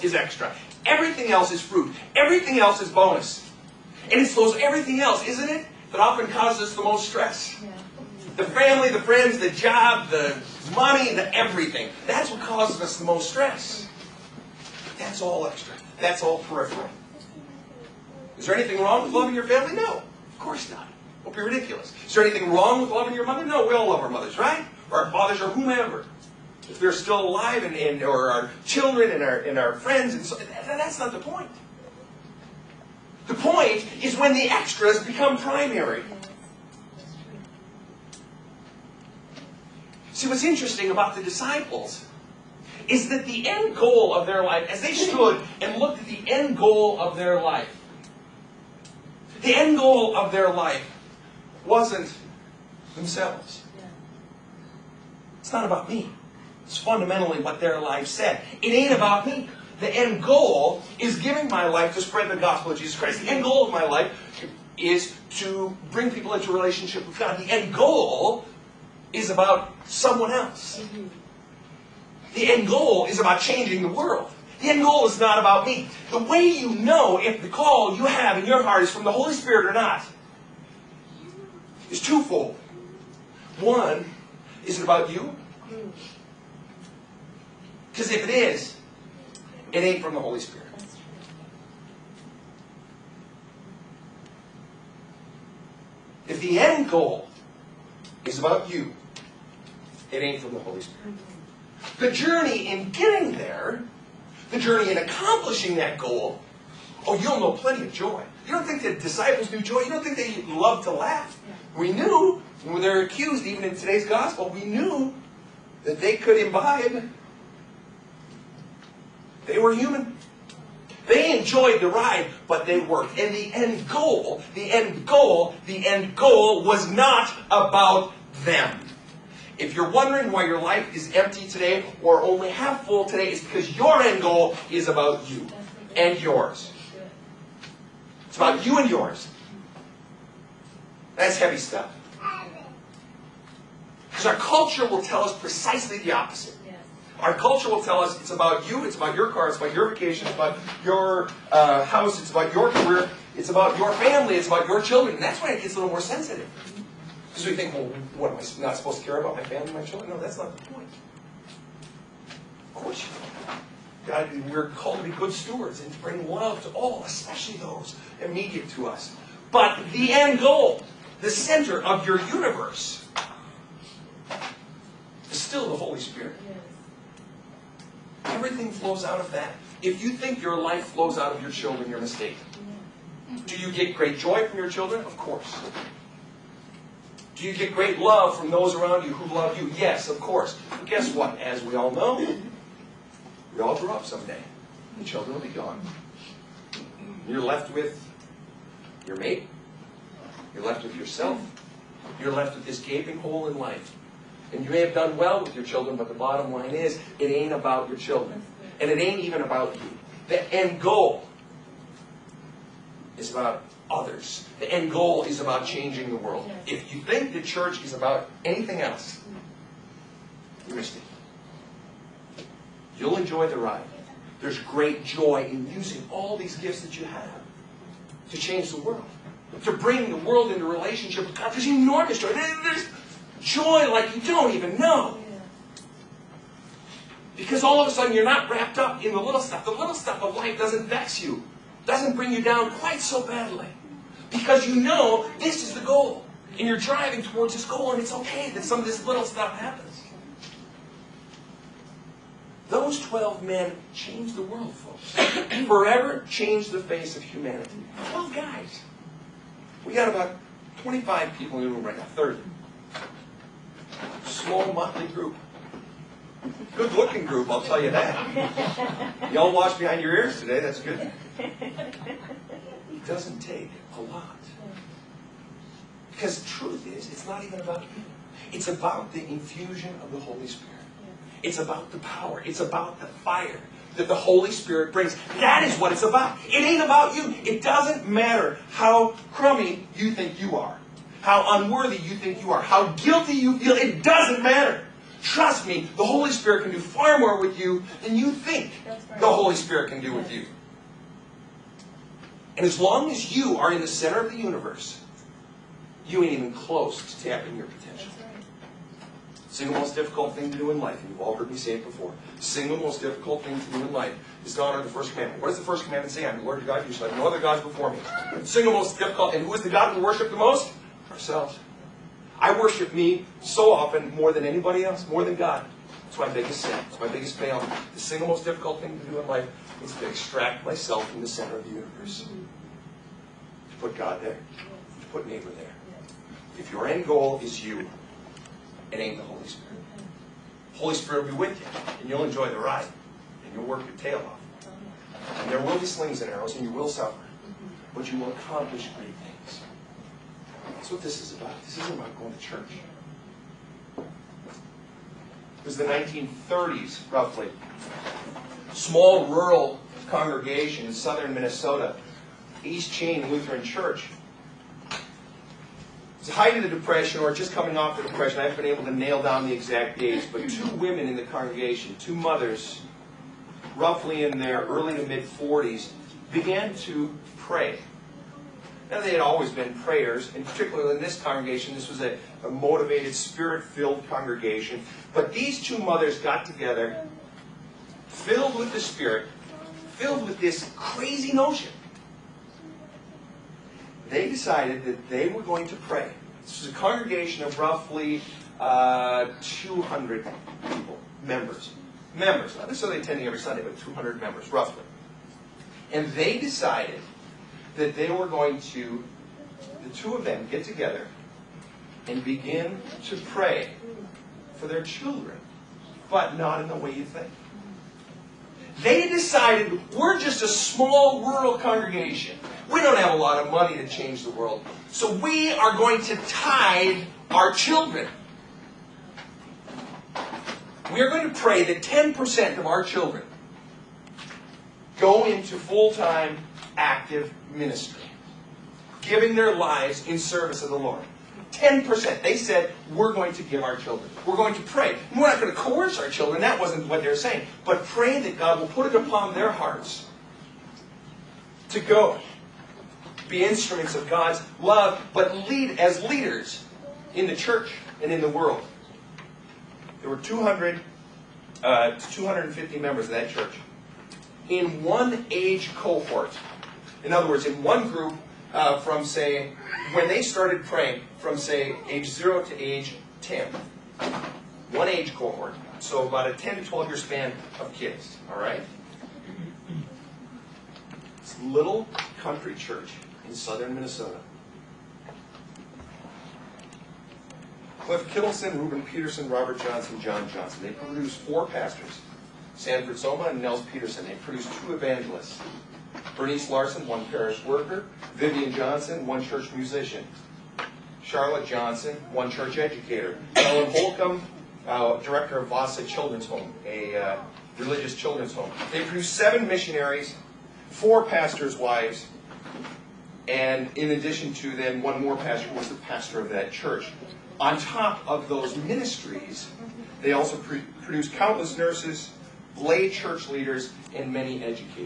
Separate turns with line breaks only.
else is extra. Everything else is fruit. Everything else is bonus. And it's those everything else, isn't it, that often causes us the most stress. Yeah. The family, the friends, the job, the money, the everything. That's what causes us the most stress. That's all extra. That's all peripheral. Is there anything wrong with loving your family? No, of course not. It would be ridiculous. Is there anything wrong with loving your mother? No, we all love our mothers, right? Or our fathers, or whomever. If they're still alive, or our children and our friends, and so, that's not the point. The point is when the extras become primary. See, what's interesting about the disciples is that the end goal of their life, as they stood and looked at the end goal of their life, the end goal of their life wasn't themselves. It's not about me. It's fundamentally what their life said. It ain't about me. The end goal is giving my life to spread the gospel of Jesus Christ. The end goal of my life is to bring people into a relationship with God. The end goal is about someone else. The end goal is about changing the world. The end goal is not about me. The way you know if the call you have in your heart is from the Holy Spirit or not is twofold. One, is it about you? Because if it is, it ain't from the Holy Spirit. If the end goal is about you, it ain't from the Holy Spirit. The journey in getting there, the journey in accomplishing that goal, oh, you'll know plenty of joy. You don't think the disciples knew joy? You don't think they loved to laugh? We knew, when they're accused, even in today's gospel, we knew that they could imbibe. They were human. They enjoyed the ride, but they worked. And the end goal was not about them. If you're wondering why your life is empty today or only half full today, it's because your end goal is about you and yours. It's about you and yours. That's heavy stuff. Because our culture will tell us precisely the opposite. Our culture will tell us it's about you, it's about your car, it's about your vacation, it's about your house, it's about your career, it's about your family, it's about your children. And that's why it gets a little more sensitive. Because we think, well, what, am I not supposed to care about my family, my children? No, that's not the point. Of course you are. God, we're called to be good stewards and to bring love to all, especially those immediate to us. But the end goal, the center of your universe, is still the Holy Spirit. Everything flows out of that. If you think your life flows out of your children, you're mistaken. Do you get great joy from your children? Of course. Do you get great love from those around you who love you? Yes, of course. But guess what? As we all know, we all grow up someday. The children will be gone. You're left with your mate. You're left with yourself. You're left with this gaping hole in life. And you may have done well with your children, but the bottom line is, it ain't about your children. And it ain't even about you. The end goal is about others. The end goal is about changing the world. If you think the church is about anything else, you're mistaken. You'll enjoy the ride. There's great joy in using all these gifts that you have to change the world. To bring the world into relationship with God. There's enormous joy. There's joy like you don't even know. Because all of a sudden you're not wrapped up in the little stuff. The little stuff of life doesn't vex you. Doesn't bring you down quite so badly. Because you know this is the goal. And you're driving towards this goal, and it's okay that some of this little stuff happens. Those 12 men changed the world, folks. Forever changed the face of humanity. 12 guys. We got about 25 people in the room right now. 30. Small, motley group. Good-looking group, I'll tell you that. Y'all wash behind your ears today, that's good. It doesn't take a lot. Because the truth is, it's not even about you. It's about the infusion of the Holy Spirit. It's about the power. It's about the fire that the Holy Spirit brings. That is what it's about. It ain't about you. It doesn't matter how crummy you think you are. How unworthy you think you are. How guilty you feel. It doesn't matter. Trust me, the Holy Spirit can do far more with you than you think the Holy Spirit can do with you. And as long as you are in the center of the universe, you ain't even close to tapping your potential. The single most difficult thing to do in life, and you've all heard me say it before, the single most difficult thing to do in life is to honor the first commandment. What does the first commandment say? I'm the Lord your God, you shall have no other gods before me. The single most difficult, and who is the God we worship the most? Ourselves. I worship me so often more than anybody else, more than God. It's my biggest sin. It's my biggest fail. The single most difficult thing to do in life is to extract myself from the center of the universe. To put God there. To put neighbor there. If your end goal is you, it ain't the Holy Spirit. The Holy Spirit will be with you, and you'll enjoy the ride, and you'll work your tail off. And there will be slings and arrows, and you will suffer, but you will accomplish great things. That's what this is about. This isn't about going to church. It was the 1930s, roughly. Small rural congregation in southern Minnesota, East Chain Lutheran Church. It was the height of the Depression, or just coming off the Depression. I haven't been able to nail down the exact dates, but two women in the congregation, two mothers, roughly in their early to mid-40s, began to pray. Now, they had always been prayers, and particularly in this congregation, this was a motivated, spirit-filled congregation. But these two mothers got together, filled with the Spirit, filled with this crazy notion. They decided that they were going to pray. This was a congregation of roughly 200 people, members. Not necessarily attending every Sunday, but 200 members, roughly. And they decided that they were going to, the two of them, get together and begin to pray for their children, but not in the way you think. They decided, we're just a small rural congregation. We don't have a lot of money to change the world, so we are going to tithe our children. We are going to pray that 10% of our children go into full-time active ministry, giving their lives in service of the Lord. 10%. They said, we're going to give our children. We're going to pray. And we're not going to coerce our children. That wasn't what they're saying. But pray that God will put it upon their hearts to go. Be instruments of God's love, but lead as leaders in the church and in the world. There were 200 to 250 members of that church. In one age cohort, in other words, in one group from, say, when they started praying, from, say, age 0 to age 10. One age cohort. So about a 10 to 12 year span of kids. All right? It's a little country church in southern Minnesota. Cliff Kittleson, Reuben Peterson, Robert Johnson, John Johnson. They produced 4 pastors. Sanford Soma and Nels Peterson. They produced 2 evangelists. Bernice Larson, 1 parish worker. Vivian Johnson, 1 church musician. Charlotte Johnson, 1 church educator. Ellen Holcomb, director of Vasa Children's Home, a religious children's home. They produced 7 missionaries, 4 pastors' wives, and in addition to them, 1 more pastor who was the pastor of that church. On top of those ministries, they also produced countless nurses, lay church leaders, and many educators.